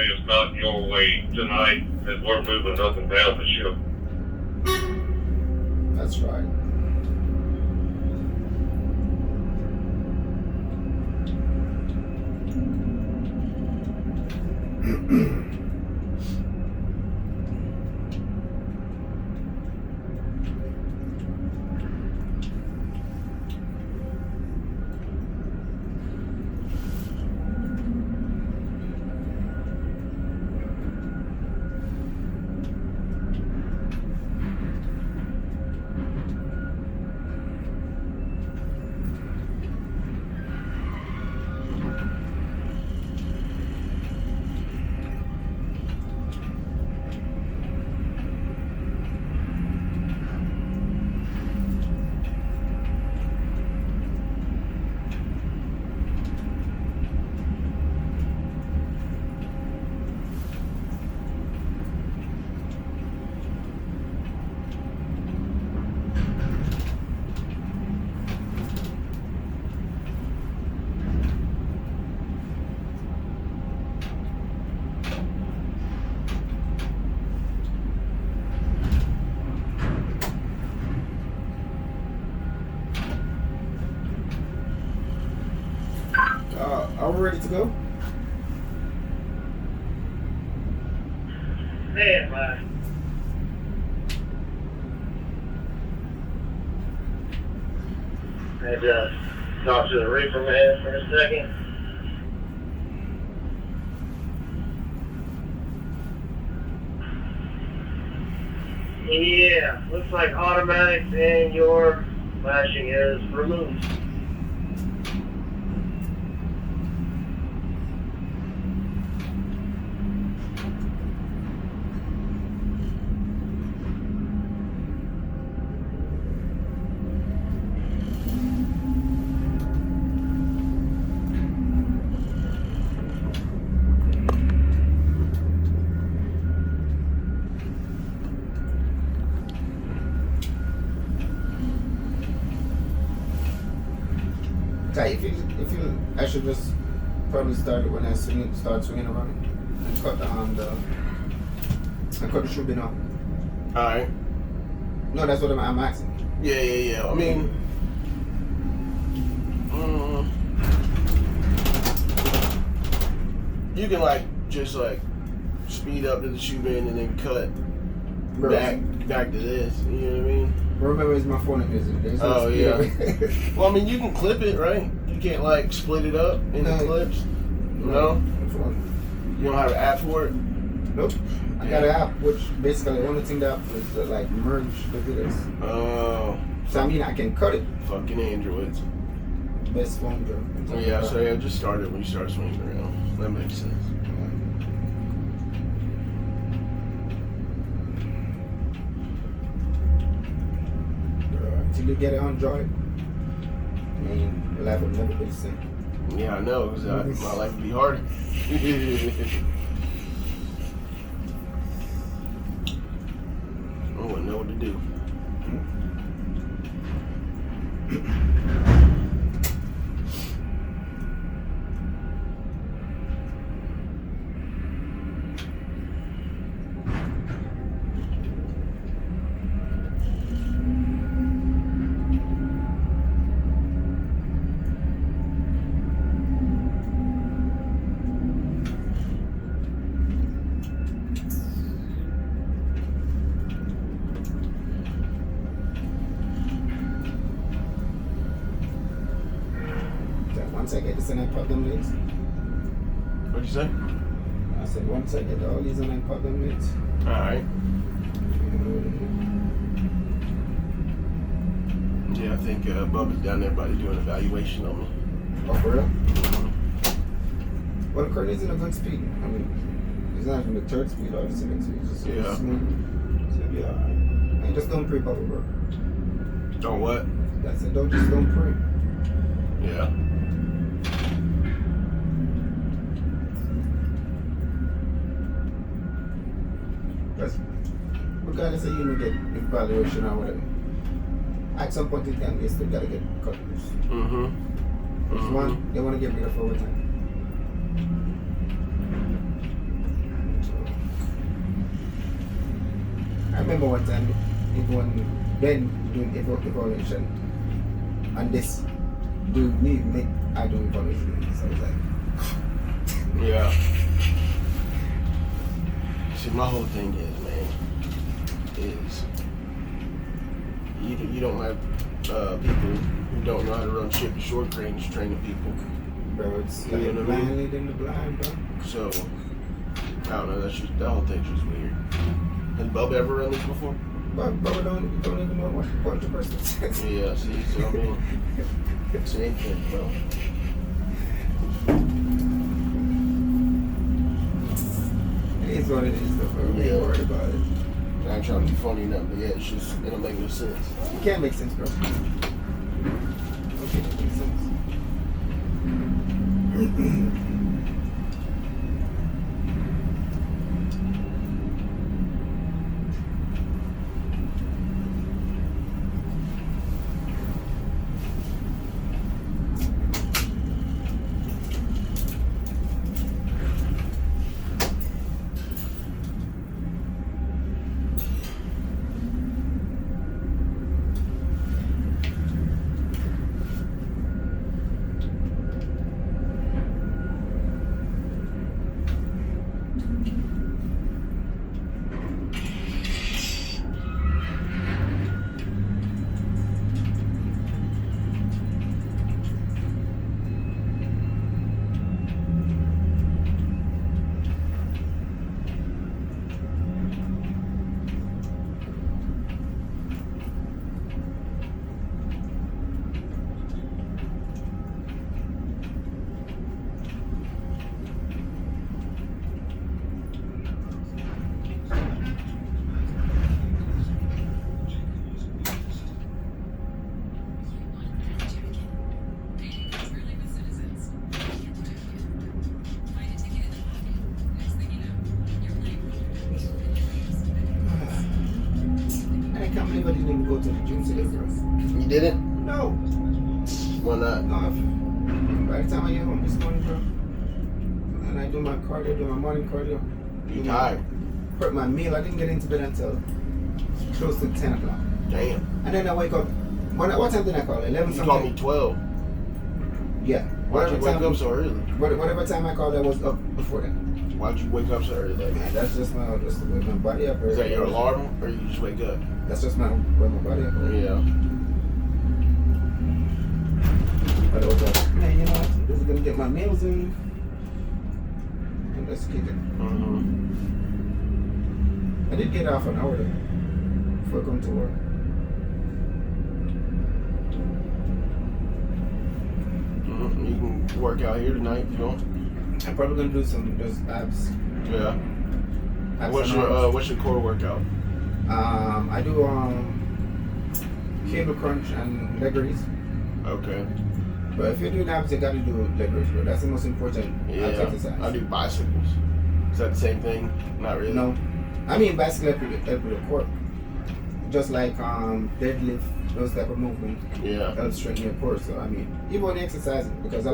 is not your way tonight as we're moving up and down the ship. That's right. Are we ready to go? Man, man. I just talk to the reefer man for a second. Yeah, looks like automatics and your flashing is removed. Okay, if you, I should just probably start it when I start swinging around and cut the shooting off. Alright. No, that's what I'm asking. Yeah. I mean, you can just speed up to the shoe bend and then cut back to this. You know what I mean? Remember, it's my phone and music. Oh yeah. Well, I mean, you can clip it, right? You can't split it up into clips. No. You don't have an app for it? Nope. I got an app which basically the only thing that was to merge the videos. Oh. So I mean, I can cut it. Fucking Androids. Best phone though. Oh, yeah. So just start it when you start swinging around. That makes sense. Until you get it on joy, I mean, your life will never be the same. Yeah, I know, because my life would be harder. I wouldn't know what to do. Once I get this and I put them lids. What'd you say? I said once I get all these and I put them lids. Alright. Yeah, I think Bubba's down there about to do an evaluation on me. Oh, for real? Well, the current isn't a good speed. I mean, it's not from the third speed or the second speed. It's just smooth. So it'll be alright. And just don't pre, Bubba, bro. Don't what? That's it. Don't pre. Yeah. Because regardless of you get evaluation or whatever, at some point in time, they still gotta get cut loose. One, they want to get rid of overtime. remember one time, even Ben doing evaluation, and this dude me I do evaluation, so I was like, Yeah. See, my whole thing is, man, you don't have people who don't know how to run ship to shore cranes training people. bro, it's You like know what I blind mean? leading the blind, bro. So, I don't know, that whole thing's just weird. Has Bubba ever run this before? But we don't even know what the person says. Yeah, see, so I mean, same thing, bro. It is what it is, though, bro. We ain't Yeah. worried about it. I ain't trying to be funny enough, but yeah, it's just, it don't make no sense. It can't make sense, bro. Okay, it makes sense. I can't believe I didn't even go to the gym today, bro. You didn't? No. Why not? No, by the time I get home this morning, bro, and I do my cardio, do my morning cardio. You tired? Prep my meal. I didn't get into bed until close to 10 o'clock. Damn. And then I wake up. What time did I call? 11 You something? called me 12. Yeah. Why'd you wake up so early? Whatever time I called, I was up before that. Why'd you wake up so early? Like, Man, that's just my body up. is that your alarm or you just wake up? That's just my body up. Yeah. But I was like, man, you know, I'm just gonna get my meals in. And let's kick it. Mm-hmm. I did get off an hour though, before I come to work. Mm-hmm. You can work out here tonight if you want. I'm probably gonna do some just abs. Yeah. Abs What's and your arms. what's your core workout? I do cable crunch and leg raise. Okay. But if you're doing abs, you gotta do leg raise, bro. That's the most important abs Yeah. exercise. I do bicycles. Is that the same thing? Not really. No, I mean bicycle help with the core. Just like deadlift, those type of movement Yeah. helps strengthen your core. So I mean, even when exercising, because